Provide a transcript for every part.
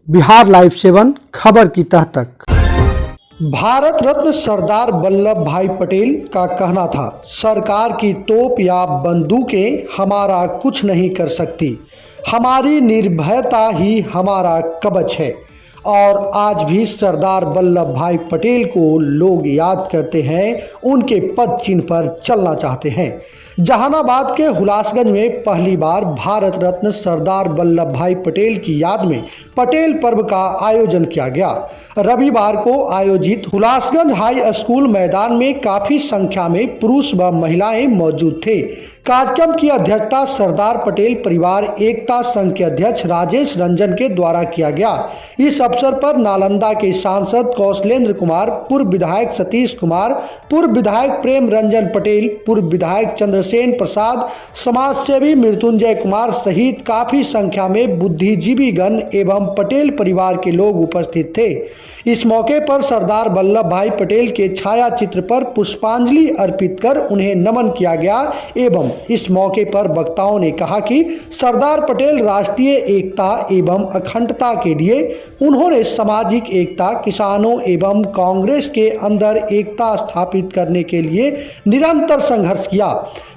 Bihar live 7 खबर की तह तक। भारत रत्न सरदार वल्लभ भाई पटेल का कहना था, सरकार की तोप या बंदूकें हमारा कुछ नहीं कर सकती, हमारी निर्भयता ही हमारा कवच है। और आज भी सरदार वल्लभ भाई पटेल को लोग याद करते हैं, उनके पद चिन्ह पर चलना चाहते हैं। जहानाबाद के हुलासगंज में पहली बार भारत रत्न सरदार वल्लभ भाई पटेल की याद में पटेल पर्व का आयोजन किया गया। रविवार को आयोजित हुलासगंज हाई स्कूल मैदान में काफी संख्या में पुरुष व महिलाएं मौजूद थे। कार्यक्रम की अध्यक्षता सरदार पटेल परिवार एकता संघ के अध्यक्ष राजेश रंजन के द्वारा किया गया। इस अवसर पर नालंदा के सांसद कौशलेंद्र कुमार, पूर्व विधायक सतीश कुमार, पूर्व विधायक प्रेम रंजन पटेल, पूर्व विधायक चंद्रसेन प्रसाद, समाज सेवी मृत्युंजय कुमार सहित काफी संख्या में बुद्धिजीवी गण एवं पटेल परिवार के लोग उपस्थित थे। इस मौके पर सरदार वल्लभ भाई पटेल के छाया चित्र पर पुष्पांजलि अर्पित कर उन्हें नमन किया गया एवं इस मौके पर वक्ताओं ने कहा कि सरदार पटेल राष्ट्रीय एकता एवं अखंडता के लिए उन्होंने सामाजिक एकता, किसानों एवं कांग्रेस के अंदर एकता स्थापित करने के लिए निरंतर संघर्ष किया।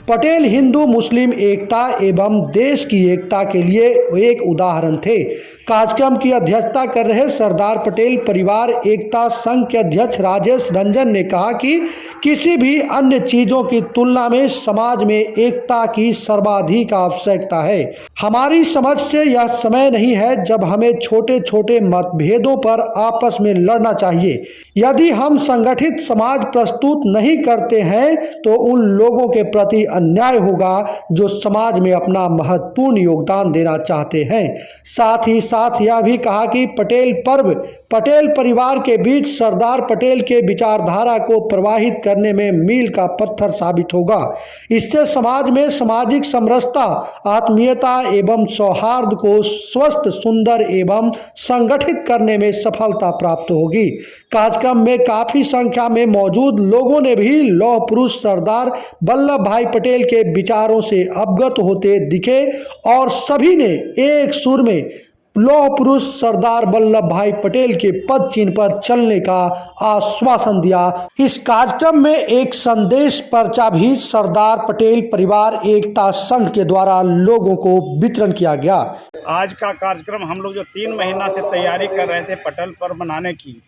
पटेल हिंदू मुस्लिम एकता एवं देश की एकता के लिए एक उदाहरण थे। कार्यक्रम की अध्यक्षता कर रहे सरदार पटेल परिवार एकता संघ के अध्यक्ष राजेश रंजन ने कहा कि किसी भी अन्य चीजों की तुलना में समाज में एकता की सर्वाधिक आवश्यकता है। हमारी समझ से यह समय नहीं है जब हमें छोटे छोटे मतभेदों पर आपस में लड़ना चाहिए। यदि हम संगठित समाज प्रस्तुत नहीं करते हैं तो उन लोगों के प्रति अन्याय होगा जो समाज में अपना महत्वपूर्ण योगदान देना चाहते हैं। साथ ही साथ यह भी कहा कि पटेल पर्व पटेल परिवार के बीच सरदार पटेल के विचारधारा को प्रवाहित करने में मील का पत्थर साबित होगा। इससे समाज में सामाजिक समरसता, आत्मीयता एवं सौहार्द को स्वस्थ, सुंदर एवं संगठित करने में सफलता प्राप्त होगी। कार्यक्रम में काफी संख्या में मौजूद लोगों ने भी लौह पुरुष सरदार वल्लभ भाई पटेल के विचारों से अवगत होते दिखे और सभी ने एक सुर में लौह पुरुष सरदार वल्लभ भाई पटेल के पद चिन्ह पर चलने का आश्वासन दिया। इस कार्यक्रम में एक संदेश पर्चा भी सरदार पटेल परिवार एकता संघ के द्वारा लोगों को वितरण किया गया। आज का कार्यक्रम हम लोग जो 3 महीना से तैयारी कर रहे थे पटेल पर्व मनाने की,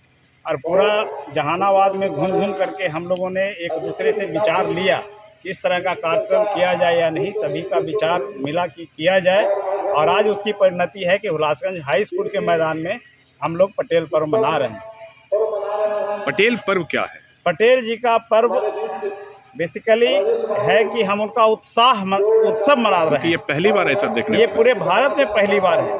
और पूरा जहानाबाद में घूम घूम करके हम लोगों ने एक दूसरे से विचार लिया किस तरह का कार्यक्रम किया जाए या नहीं। सभी का विचार मिला कि किया जाए, और आज उसकी परिणति है कि हुलासगंज हाई स्कूल के मैदान में हम लोग पटेल पर्व मना रहे हैं। पटेल पर्व क्या है? पटेल जी का पर्व बेसिकली है कि हम उनका उत्सव मना रहे हैं। ये पहली बार ऐसा देखने ये पूरे भारत में पहली बार है।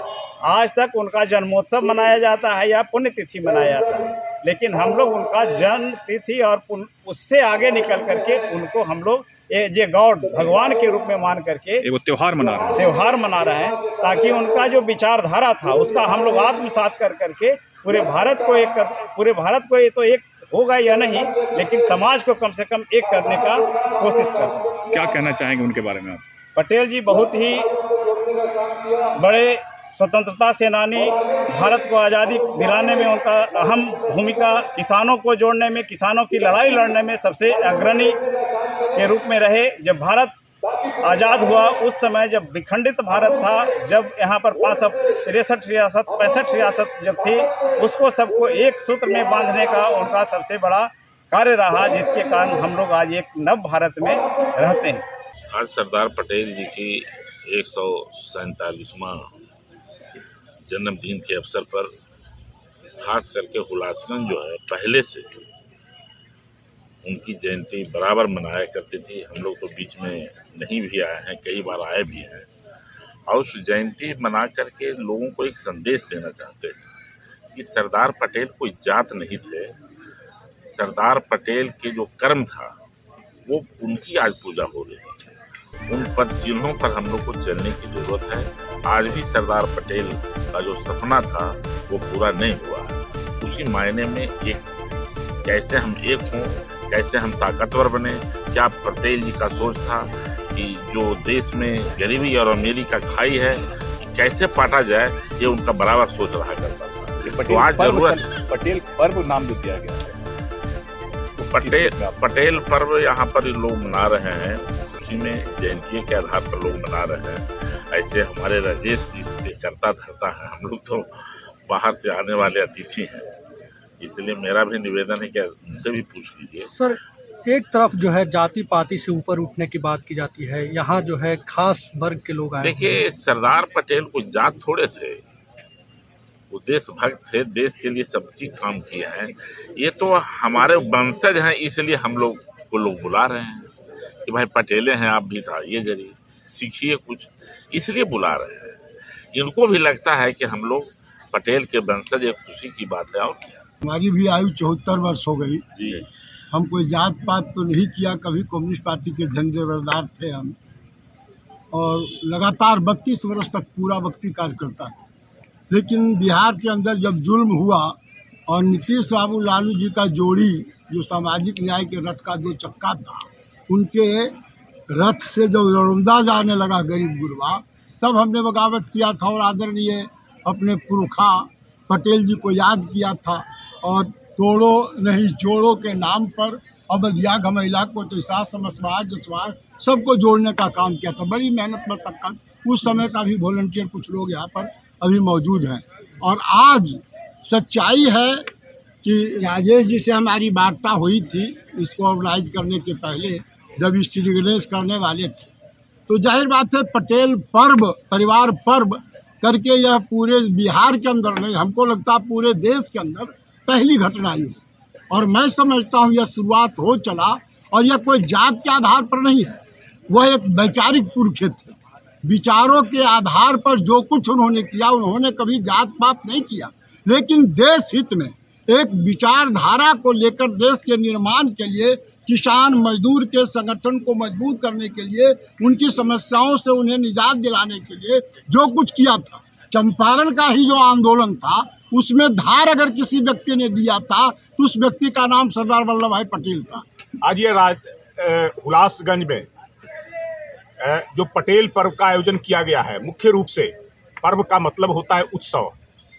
आज तक उनका जन्मोत्सव मनाया जाता है या पुण्यतिथि मनाया जाता है, लेकिन हम लोग उनका जन्म तिथि और उससे आगे निकल करके उनको हम लोग ये गॉड भगवान के रूप में मान करके वो त्योहार मना रहे हैं, ताकि उनका जो विचारधारा था उसका हम लोग आत्मसात कर करके पूरे भारत को ये तो एक होगा या नहीं, लेकिन समाज को कम से कम एक करने का कोशिश कर रहे हैं। क्या कहना चाहेंगे उनके बारे में आप? पटेल जी बहुत ही बड़े स्वतंत्रता सेनानी, भारत को आज़ादी दिलाने में उनका अहम भूमिका, किसानों को जोड़ने में, किसानों की लड़ाई लड़ने में सबसे अग्रणी के रूप में रहे। जब भारत आज़ाद हुआ उस समय जब विखंडित भारत था, जब यहाँ पर 65 रियासत जब थी, उसको सबको एक सूत्र में बांधने का उनका सबसे बड़ा कार्य रहा, जिसके कारण हम लोग आज एक नव भारत में रहते हैं। आज सरदार पटेल जी की 147वां जन्मदिन के अवसर पर खास करके हुलासगंज जो है पहले से उनकी जयंती बराबर मनाया करती थी। हम लोग तो बीच में नहीं भी आए हैं, कई बार आए भी हैं, और उस जयंती मना करके लोगों को एक संदेश देना चाहते हैं कि सरदार पटेल कोई जात नहीं थे। सरदार पटेल के जो कर्म था वो उनकी आज पूजा हो रही है। उन पद चिन्हों पर हम लोग को चलने की ज़रूरत है। आज भी सरदार पटेल का जो सपना था वो पूरा नहीं हुआ है। उसी मायने में एक कैसे हम एक हों, कैसे हम ताकतवर बने। क्या पटेल जी का सोच था कि जो देश में गरीबी और अमीरी का खाई है कैसे पाटा जाए, ये उनका बराबर सोच रहा करता था। तो आज जरूरत पटेल पर्व नाम जो दिया गया है पटेल पर्व यहाँ पर लोग मना रहे हैं, उसी में जयंती के आधार पर लोग मना रहे हैं। ऐसे हमारे राजेश जी से करता धरता है, हम लोग तो बाहर से आने वाले अतिथि हैं, इसलिए मेरा भी निवेदन है कि उनसे भी पूछ लीजिए। सर, एक तरफ जो है जाति पाति से ऊपर उठने की बात की जाती है, यहाँ जो है खास वर्ग के लोग आए। देखिए, सरदार पटेल को जात थोड़े थे, वो देशभक्त थे, देश के लिए सब चीज काम किए हैं। ये तो हमारे वंशज हैं, इसलिए हम लोग को लोग बुला रहे हैं कि भाई पटेले हैं, आप भी था ये जरिए सीखिए कुछ, इसलिए बुला रहे हैं। इनको भी लगता है कि हम लोग पटेल के वंशज, एक खुशी की बात है। और क्या, हमारी भी आयु 74 वर्ष हो गई जी, हम कोई जात पात तो नहीं किया, कभी कम्युनिस्ट पार्टी के झंडे बरदार थे हम, और लगातार 32 वर्ष तक पूरा वक्ती कार्य करता था। लेकिन बिहार के अंदर जब जुल्म हुआ और नीतीश बाबू लालू जी का जोड़ी, जो सामाजिक न्याय के रथ का जो चक्का था, उनके रथ से जो रोमदा जाने लगा गरीब गुरबा, तब हमने बगावत किया था और आदरणीय अपने पुरखा पटेल जी को याद किया था, और तोड़ो नहीं जोड़ो के नाम पर अवधिया घमैला को तैसा समझवार जसवार सबको जोड़ने का काम किया था। बड़ी मेहनत मशक्कत, उस समय का भी वॉलंटियर कुछ लोग यहाँ पर अभी मौजूद हैं। और आज सच्चाई है कि राजेश जी से हमारी वार्ता हुई थी इसको ऑर्गेनाइज करने के पहले, जब इस सीरीज करने वाले थे, तो जाहिर बात है पटेल पर्व, परिवार पर्व करके यह पूरे बिहार के अंदर नहीं, हमको लगता है पूरे देश के अंदर पहली घटना ही हो। और मैं समझता हूँ यह शुरुआत हो चला, और यह कोई जात के आधार पर नहीं है, वह एक वैचारिक पुरखे थे। विचारों के आधार पर जो कुछ उन्होंने किया, उन्होंने कभी जात पात नहीं किया, लेकिन देश हित में एक विचारधारा को लेकर देश के निर्माण के लिए, किसान मजदूर के संगठन को मजबूत करने के लिए, उनकी समस्याओं से उन्हें निजात दिलाने के लिए जो कुछ किया था। चंपारण का ही जो आंदोलन था, उसमें धार अगर किसी व्यक्ति ने दिया था तो उस व्यक्ति का नाम सरदार वल्लभ भाई पटेल था। आज ये हुलासगंज में जो पटेल पर्व का आयोजन किया गया है, मुख्य रूप से पर्व का मतलब होता है उत्सव।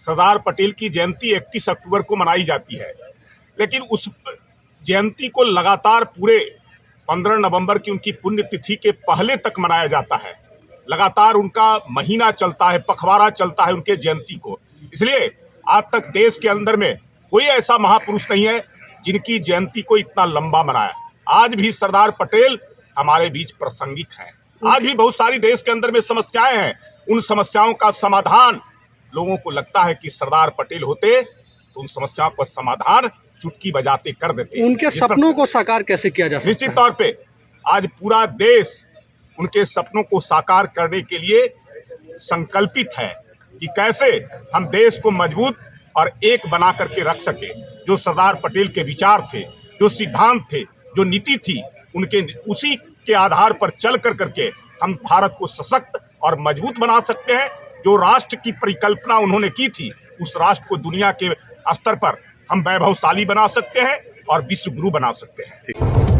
सरदार पटेल की जयंती 31 अक्टूबर को मनाई जाती है, लेकिन उस जयंती को लगातार पूरे 15 नवंबर की उनकी पुण्यतिथि के पहले तक मनाया जाता है। लगातार उनका महीना चलता है, पखवाड़ा चलता है उनके जयंती को। इसलिए आज तक देश के अंदर में कोई ऐसा महापुरुष नहीं है जिनकी जयंती को इतना लंबा मनाया। आज भी सरदार पटेल हमारे बीच प्रासंगिक हैं। आज भी बहुत सारी देश के अंदर में समस्याएं हैं, उन समस्याओं का समाधान लोगों को लगता है कि सरदार पटेल होते तो उन समस्याओं का समाधान चुटकी बजाते कर देते। उनके सपनों को साकार कैसे किया जा सकता है? निश्चित तौर पे आज पूरा देश उनके सपनों को साकार करने के लिए संकल्पित है कि कैसे हम देश को मजबूत और एक बना करके रख सके। जो सरदार पटेल के विचार थे, जो सिद्धांत थे, जो नीति थी, उनके उसी के आधार पर चल करके हम भारत को सशक्त और मजबूत बना सकते हैं। जो राष्ट्र की परिकल्पना उन्होंने की थी, उस राष्ट्र को दुनिया के स्तर पर हम वैभवशाली बना सकते हैं और विश्व गुरु बना सकते हैं।